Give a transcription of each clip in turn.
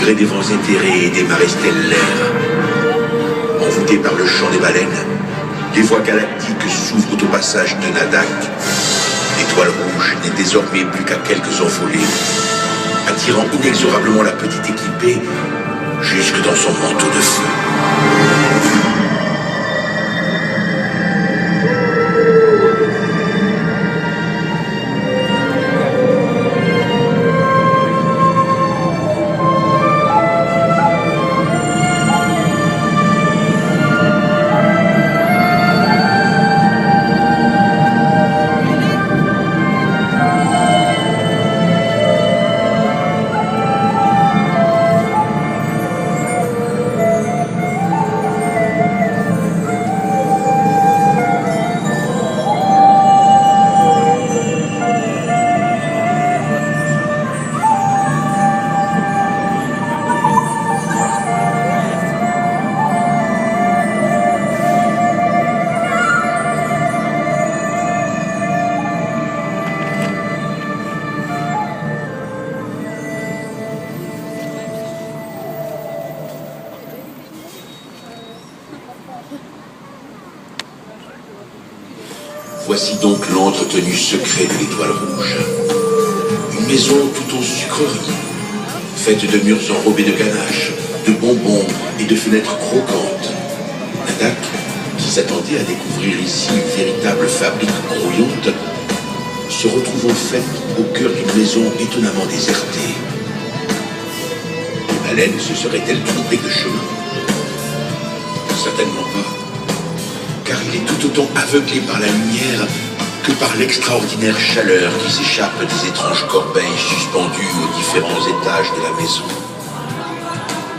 gré des vents éthérés et des marées stellaires. Envoûtés par le chant des baleines, les voies galactiques s'ouvrent au passage de Nadak. L'étoile rouge n'est désormais plus qu'à quelques envolées, attirant inexorablement la petite équipée jusque dans son manteau de feu. Voici donc l'entretenu secret de l'étoile rouge. Une maison tout en sucrerie, faite de murs enrobés de ganaches, de bonbons et de fenêtres croquantes. Nadak, qui s'attendait à découvrir ici une véritable fabrique grouillante, se retrouve en fait au cœur d'une maison étonnamment désertée. Les baleines se seraient-elles trompées de chemin? Certainement pas. Car il est tout autant aveuglé par la lumière que par l'extraordinaire chaleur qui s'échappe des étranges corbeilles suspendues aux différents étages de la maison.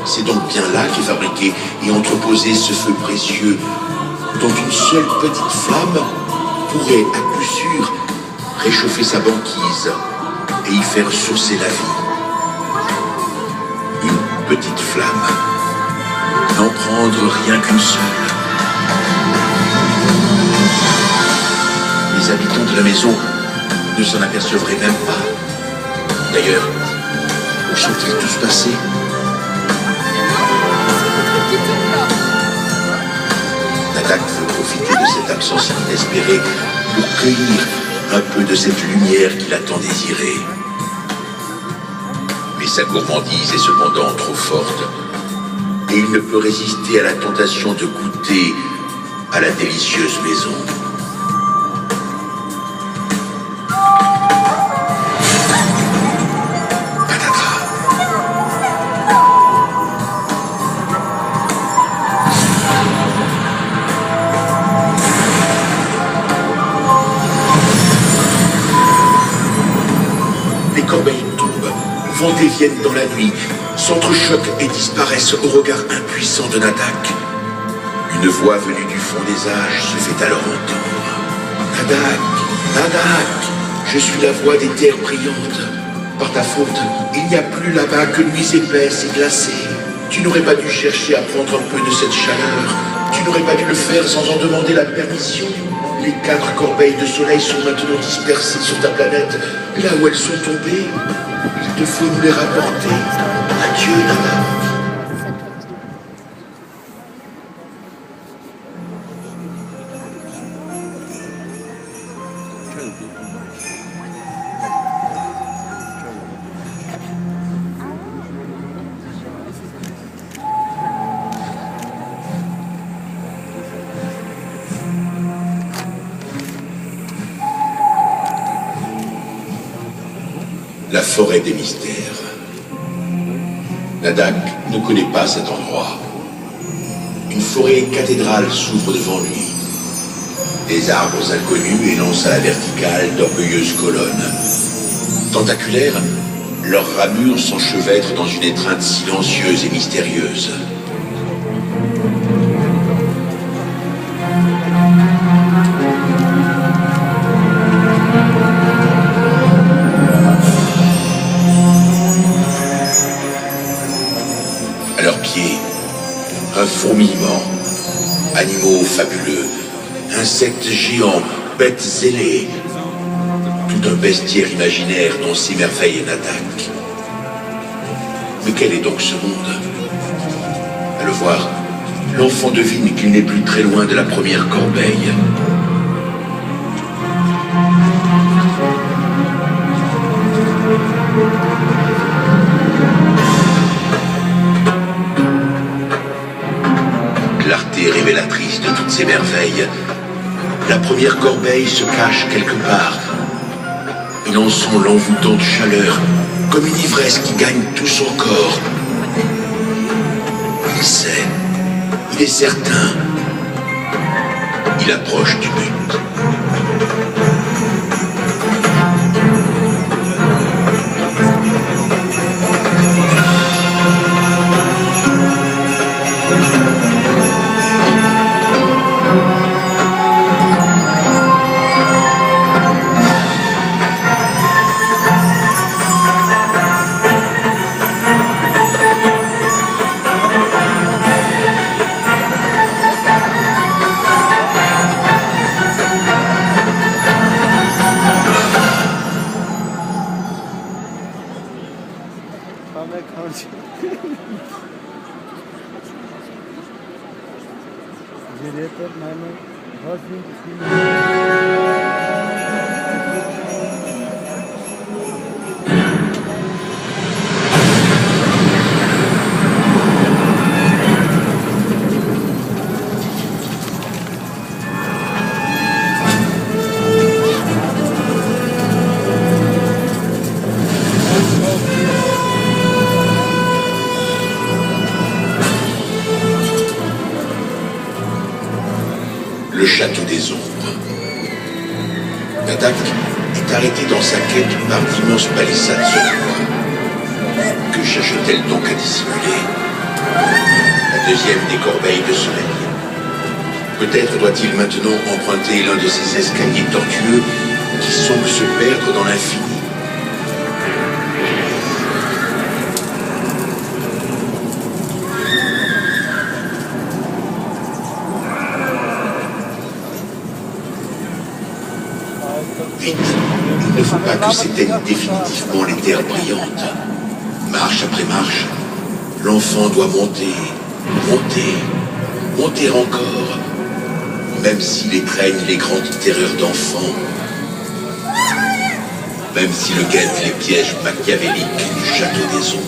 C'est donc bien là qu'est fabriqué et entreposé ce feu précieux, dont une seule petite flamme pourrait, à coup sûr, réchauffer sa banquise et y faire sourcer la vie. Une petite flamme, n'en prendre rien qu'une seule. Les habitants de la maison ne s'en apercevraient même pas. D'ailleurs, où sont-ils tous passés? Nadak veut profiter de cette absence inespérée pour cueillir un peu de cette lumière qu'il a tant désirée. Mais sa gourmandise est cependant trop forte et il ne peut résister à la tentation de goûter à la délicieuse maison. Les corbeilles tombent, vont et viennent dans la nuit, s'entrechoquent et disparaissent au regard impuissant de Nadak. Une voix venue du fond des âges se fait alors entendre. Nadak, Nadak, je suis la voix des terres brillantes. Par ta faute, il n'y a plus là-bas que nuits épaisses et glacées. Tu n'aurais pas dû chercher à prendre un peu de cette chaleur. Tu n'aurais pas dû le faire sans en demander la permission. Les 4 corbeilles de soleil sont maintenant dispersées sur ta planète. Là où elles sont tombées, il te faut nous les rapporter. Adieu, Nadak. La forêt des mystères. Nadak ne connaît pas cet endroit. Une forêt cathédrale s'ouvre devant lui. Des arbres inconnus élancent à la verticale d'orgueilleuses colonnes. Tentaculaires, leurs ramures s'enchevêtrent dans une étreinte silencieuse et mystérieuse. À leurs pieds, un fourmillement, animaux fabuleux, insectes géants, bêtes ailées, tout un bestiaire imaginaire dont s'émerveille Nadak. Mais quel est donc ce monde? À le voir, l'enfant devine qu'il n'est plus très loin de la première corbeille. Clarté révélatrice de toutes ces merveilles, la première corbeille se cache quelque part. Il en sent l'envoûtante chaleur, comme une ivresse qui gagne tout son corps. Il sait, il est certain, il approche du but. Le château des ombres. Nadak est arrêté dans sa quête par d'immenses palissades sur bois. Que cherche-t-elle donc à dissimuler? La deuxième des corbeilles de soleil. Peut-être doit-il maintenant emprunter l'un de ces escaliers tortueux qui semblent se perdre dans l'infini. Vite, il ne faut pas que s'éteignent définitivement les terres brillantes. Marche après marche, l'enfant doit monter, monter, monter encore, même s'il étreigne les grandes terreurs d'enfant, même s'il guette les pièges machiavéliques du château des ombres.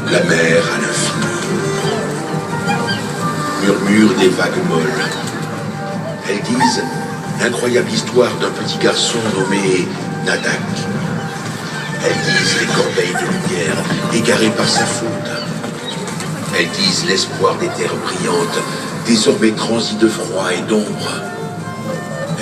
La mer à l'infini. Murmure des vagues molles. Elles disent l'incroyable histoire d'un petit garçon nommé Nadak. Elles disent les corbeilles de lumière égarées par sa faute. Elles disent l'espoir des terres brillantes, désormais transi de froid et d'ombre.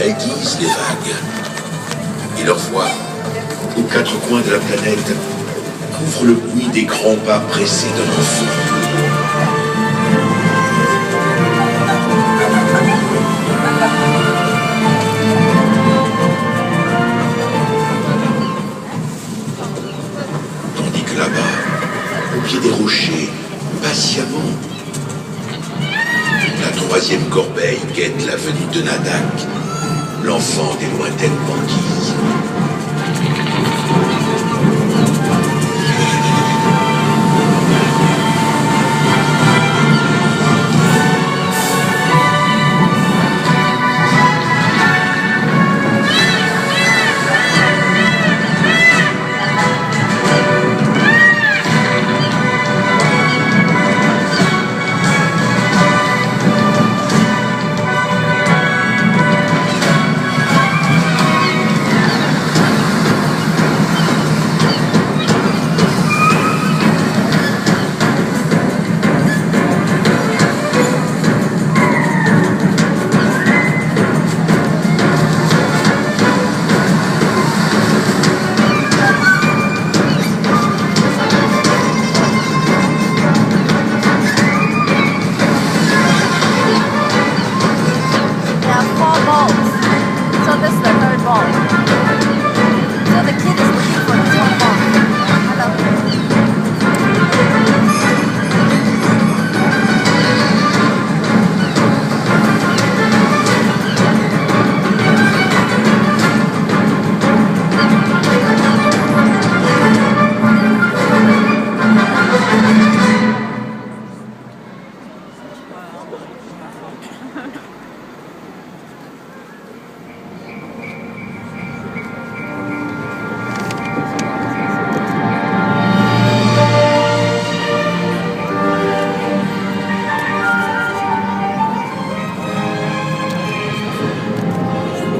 Elles disent les vagues. Et leur voix, aux quatre coins de la planète, couvre le bruit des grands pas pressés d'un enfant. Tandis que là-bas, au pied des rochers, patiemment, la troisième corbeille guette la venue de Nadak, l'enfant des lointaines banquises.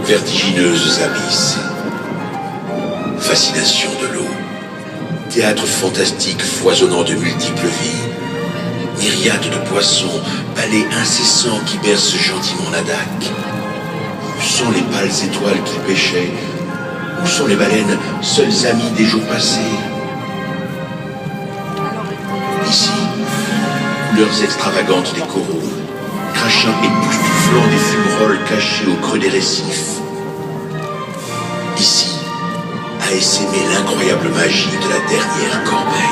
Vertigineuses abysses, fascination de l'eau, théâtre fantastique foisonnant de multiples vies, myriades de poissons, balais incessants qui bercent gentiment Nadak. Où sont les pâles étoiles qui pêchaient? Où sont les baleines, seules amies des jours passés? Ici, couleurs extravagantes des coraux, crachats époustouflants des fumerolles cachés au creux des récifs. Ici, à essaimer l'incroyable magie de la dernière corbeille.